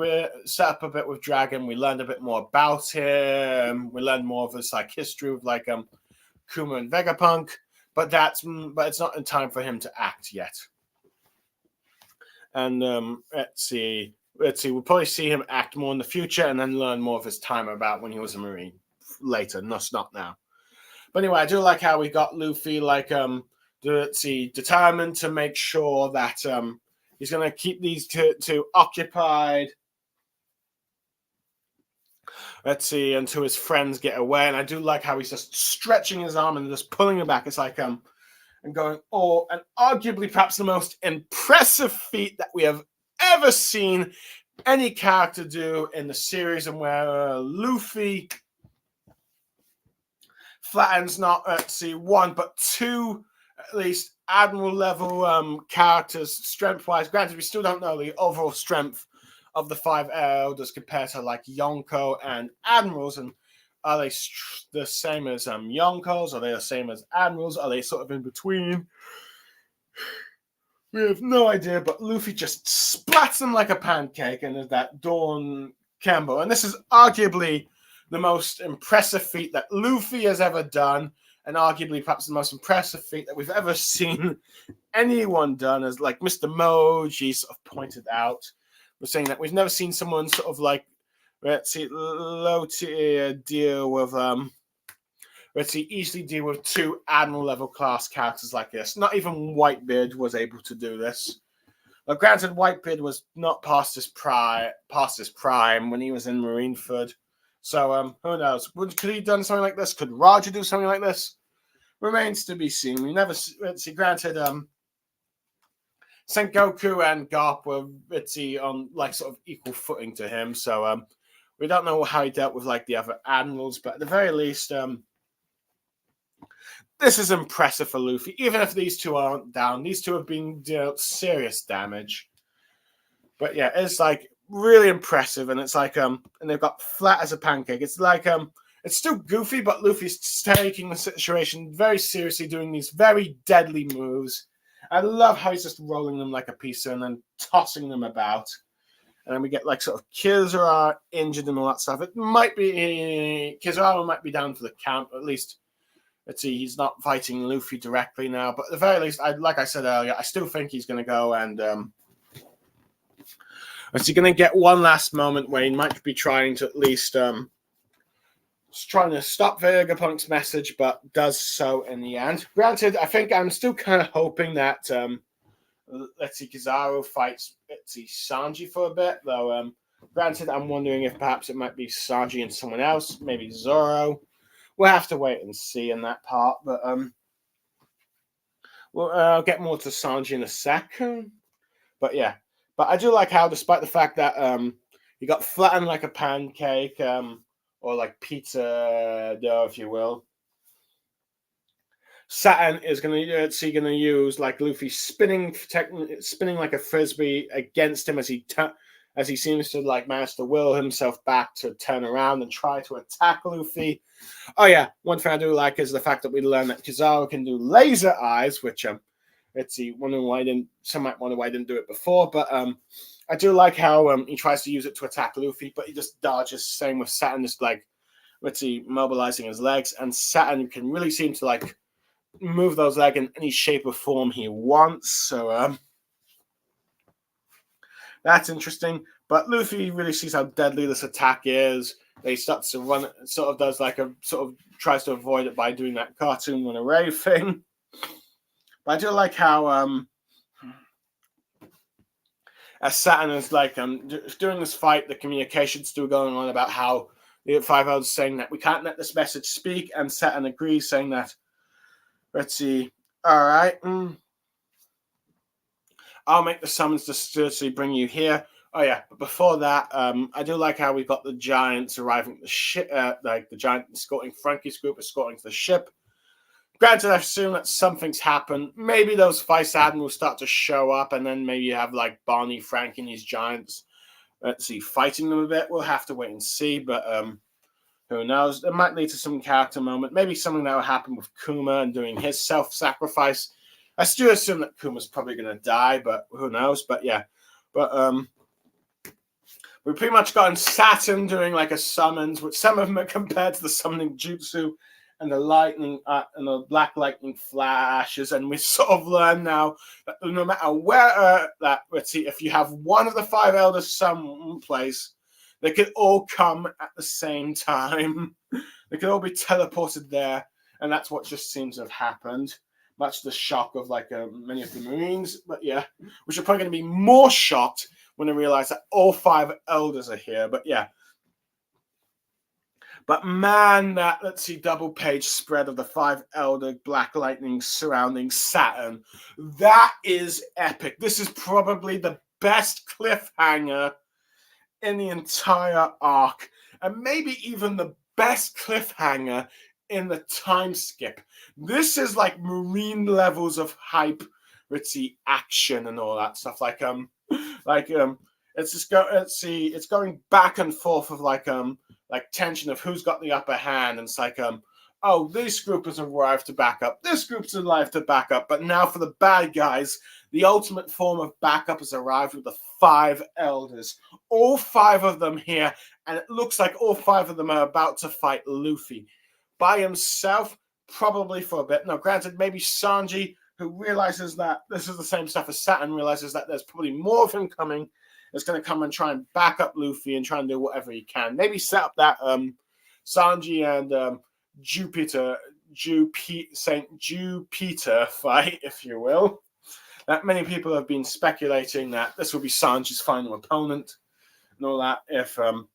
A: bit with Dragon. We learned a bit more about him. We learned more of his like history with like Kuma and Vegapunk, but it's not in time for him to act yet. And let's see, we'll probably see him act more in the future, and then learn more of his time about when he was a Marine later. No, not now. But anyway, I do like how we got Luffy like determined to make sure that he's going to keep these two occupied. Let's see, until his friends get away. And I do like how he's just stretching his arm and just pulling him back. It's like and going, and arguably perhaps the most impressive feat that we have ever seen any character do in the series, and where Luffy flattens not one but two at least Admiral level characters strength wise. Granted, we still don't know the overall strength of the five elders compared to like Yonko and Admirals, and are they the same as Yonkos? Are they the same as Admirals? Are they sort of in between? We have no idea, but Luffy just splats them like a pancake, and there's that Dawn Kembo. And this is arguably the most impressive feat that Luffy has ever done, and arguably perhaps the most impressive feat that we've ever seen anyone done, as like Mr. Moji sort of pointed out. We're saying that we've never seen someone sort of like, low tier deal with easily deal with two Admiral level class characters like this. Not even Whitebeard was able to do this. But granted, Whitebeard was not past his prime when he was in Marineford. So who knows? Could he have done something like this? Could Roger do something like this? Remains to be seen. We never see. Granted, Sengoku and Garp were on like sort of equal footing to him. So we don't know how he dealt with like the other admirals, but at the very least, this is impressive for Luffy. Even if these two aren't down, these two have been dealt serious damage. But yeah, it's like really impressive, and it's like and they've got flat as a pancake. It's like it's still goofy, but Luffy's taking the situation very seriously, doing these very deadly moves. I love how he's just rolling them like a pizza and then tossing them about. And then we get like sort of Kizaru injured and all that stuff. It might be Kizaru might be down for the count, at least. Let's see, he's not fighting Luffy directly now, but at the very least, like I said earlier, I still think he's going to go and is he going to get one last moment where he might be trying to at least trying to stop Vegapunk's message, but does so in the end. Granted, I think I'm still kind of hoping that let's see, Kizaru fights Sanji for a bit, though. Granted, I'm wondering if perhaps it might be Sanji and someone else, maybe Zoro. We'll have to wait and see in that part, but I'll get more to Sanji in a second. But yeah, but I do like how, despite the fact that he got flattened like a pancake, or like pizza dough, if you will, Saturn is going to use like Luffy spinning like a frisbee against him as he seems to like manage to will himself back to turn around and try to attack Luffy. Oh yeah, one thing I do like is the fact that we learn that Kizaru can do laser eyes, which some might wonder why I didn't do it before, but I do like how he tries to use it to attack Luffy, but he just dodges. Same with Saturn, just like mobilizing his legs, and Saturn can really seem to like move those legs in any shape or form he wants. So that's interesting. But Luffy really sees how deadly this attack is. He starts to run, sort of does like tries to avoid it by doing that cartoon run away thing. But I do like how as Saturn is like during this fight, the communication's still going on about how the Five Elders saying that we can't let this message speak, and Saturn agrees, saying that, let's see, all right, I'll make the summons to bring you here. Oh yeah, but before that, I do like how we've got the giants arriving at the ship, like the giant escorting Frankie's group, escorting to the ship. Granted, I assume that something's happened. Maybe those vice admirals start to show up, and then maybe you have like Barney, Frankie, and these giants. Let's see, fighting them a bit. We'll have to wait and see, but who knows? It might lead to some character moment. Maybe something that will happen with Kuma and doing his self-sacrifice. I still assume that Kuma's probably going to die, but who knows? But yeah, but we pretty much gotten Saturn doing like a summons, which some of them are compared to the summoning jutsu and the lightning and the black lightning flashes, and we sort of learn now that no matter where let's see, if you have one of the 5 elders someplace, they could all come at the same time. They could all be teleported there, and that's what just seems to have happened. Much to the shock of like many of the Marines, but yeah, which are probably going to be more shocked when they realize that all 5 elders are here. But yeah, but man, that, let's see, double page spread of the 5 elder black lightning surrounding Saturn, that is epic. This is probably the best cliffhanger in the entire arc, and maybe even the best cliffhanger in the time skip. This is like Marine levels of hype, ritzy action and all that stuff. It's just it's going back and forth of like tension of who's got the upper hand, and it's like oh, this group has arrived to back up, this group's arrived to back up, but now for the bad guys, the ultimate form of backup has arrived with the 5 elders, all 5 of them here, and it looks like all 5 of them are about to fight Luffy by himself, probably for a bit. Now, granted, maybe Sanji, who realizes that this is the same stuff as Saturn, realizes that there's probably more of him coming, is going to come and try and back up Luffy and try and do whatever he can. Maybe set up that Sanji and Saint Jupiter fight, if you will. That many people have been speculating that this will be Sanji's final opponent and all that. If the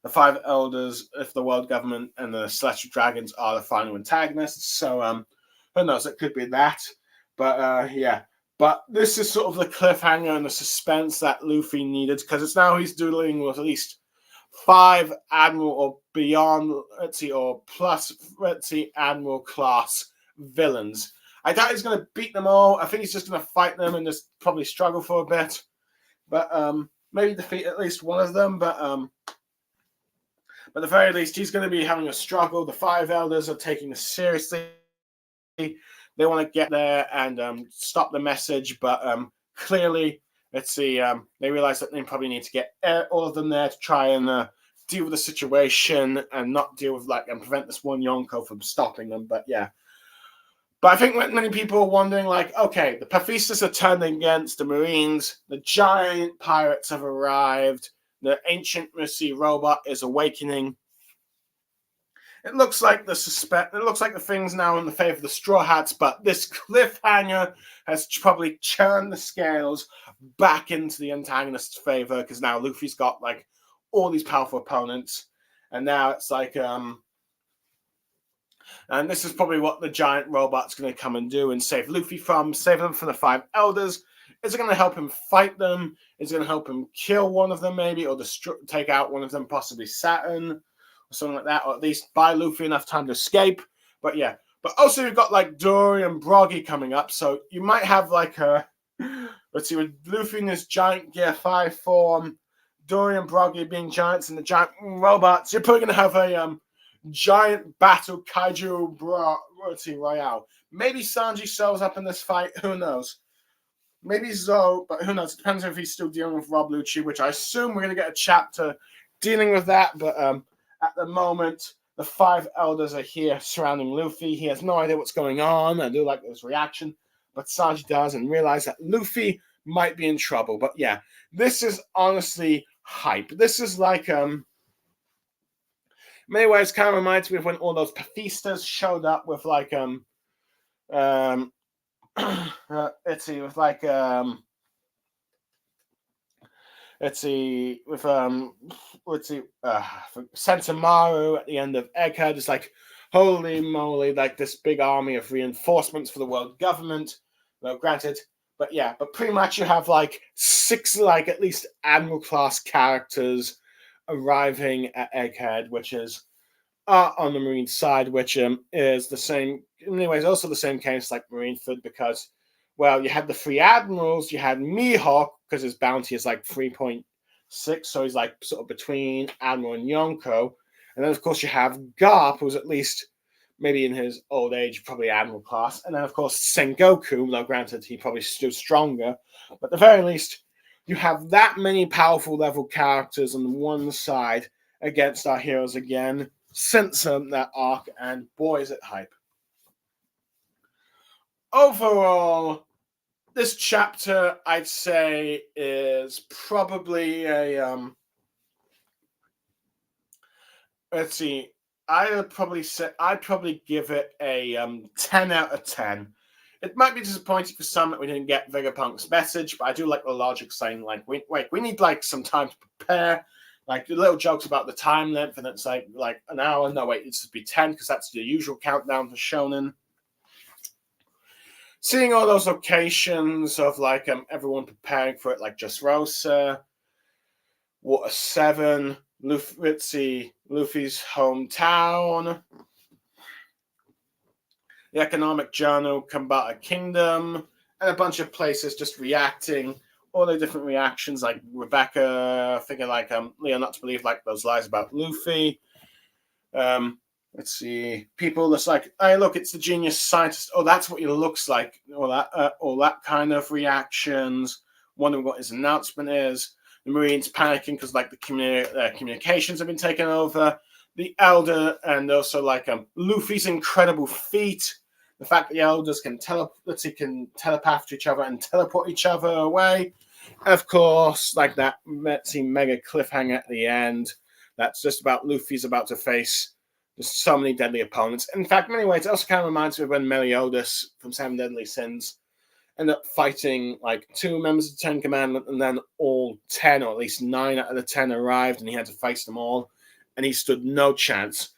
A: 5 elders, if the world government and the celestial dragons are the final antagonists, so who knows? It could be that, but yeah. But this is sort of the cliffhanger and the suspense that Luffy needed, because it's now he's dealing with at least 5 admiral or beyond, or plus admiral class villains. I doubt he's going to beat them all. I think he's just going to fight them and just probably struggle for a bit, but maybe defeat at least one of them. But at the very least, he's going to be having a struggle. The 5 elders are taking this seriously. They want to get there and stop the message, but clearly, they realize that they probably need to get all of them there to try and deal with the situation and not deal with and prevent this one Yonko from stopping them. But yeah, but I think many people are wondering, okay, the Paphistas are turning against the Marines, the giant pirates have arrived, the ancient Mercy robot is awakening. It looks like the thing's now in the favor of the Straw Hats, but this cliffhanger has probably churned the scales back into the antagonist's favor, because now Luffy's got all these powerful opponents, and now it's and this is probably what the giant robot's going to come and do and save Luffy save them from the 5 elders. Is it going to help him fight them? Is it going to help him kill one of them, maybe, or take out one of them, possibly Saturn, or something like that, or at least buy Luffy enough time to escape? But yeah, but also you've got Dory and Broggy coming up, so you might have let's see, with Luffy in his giant Gear 5 form, Dory and Broggy being giants and the giant robots, you're probably going to have a giant battle kaiju royale. Maybe Sanji shows up in this fight, who knows? Maybe Zo, but who knows? It depends if he's still dealing with Rob Lucci, which I assume we're going to get a chapter dealing with that. But at the moment, the 5 elders are here surrounding Luffy. He has no idea what's going on. I do like his reaction, but Sanji does, and realize that Luffy might be in trouble. But yeah, this is honestly hype. This is in many ways kind of reminds me of when all those Paphistas showed up with let's see, with Sentomaru at the end of Egghead. It's holy moly, this big army of reinforcements for the world government. Well, granted, but yeah, but pretty much you have 6 at least admiral class characters arriving at Egghead, which is on the Marine side, which is the same, in many ways, also the same case like Marineford, because, well, you had the 3 admirals, you had Mihawk, because his bounty is 3.6, so he's sort of between Admiral and Yonko, and then of course you have Garp, who's at least maybe in his old age, probably Admiral class. And then, of course, Sengoku, though granted he probably stood stronger. But at the very least, you have that many powerful level characters on one side against our heroes again since that arc, and boy, is it hype. Overall, this chapter, I'd say, is probably a let's see. I'd probably give it a 10 out of 10. It might be disappointing for some that we didn't get Vegapunk's message, but I do like the logic saying, like, we need like some time to prepare. Like the little jokes about the time length, and it's like an hour. No, wait, it should be 10 because that's the usual countdown for Shonen. Seeing all those locations of like everyone preparing for it, like Dressrosa, Water 7, Luffy's hometown, the Economic Journal, Combata Kingdom, and a bunch of places just reacting. All the different reactions, like Rebecca thinking like Leo not to believe like those lies about Luffy. Let's see, people that's like, hey, look, it's the genius scientist. Oh, that's what he looks like. All that kind of reactions. Wondering what his announcement is. The Marines panicking because like the communications have been taken over. The Elder, and also like Luffy's incredible feat. The fact that the Elders can telepath to each other and teleport each other away. And of course, like that mega cliffhanger at the end. That's just about Luffy's about to face just so many deadly opponents. In fact, in many ways, it also kind of reminds me of when Meliodas from Seven Deadly Sins ended up fighting like 2 members of the Ten Commandments, and then all 10, or at least 9 out of the 10 arrived, and he had to face them all, and he stood no chance.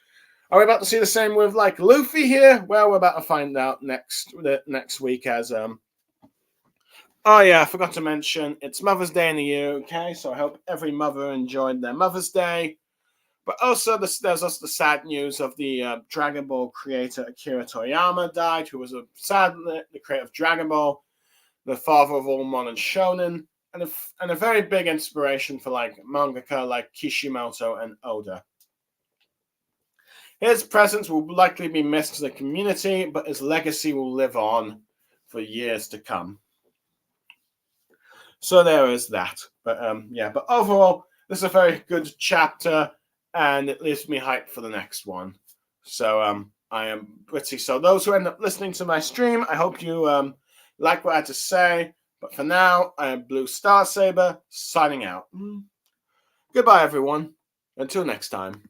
A: Are we about to see the same with like Luffy here? Well, we're about to find out next week as Oh yeah, I forgot to mention it's Mother's Day in the UK, so I hope every mother enjoyed their Mother's Day. But also, there's also the sad news of the Dragon Ball creator Akira Toriyama died, who was the creator of Dragon Ball, the father of all modern shonen, and a very big inspiration for like mangaka like Kishimoto and Oda. His presence will likely be missed to the community, but his legacy will live on for years to come. So there is that. But but overall, this is a very good chapter, and it leaves me hyped for the next one. So I am pretty. So those who end up listening to my stream, I hope you like what I had to say. But for now, I am Blue Star Saber signing out. Goodbye, everyone. Until next time.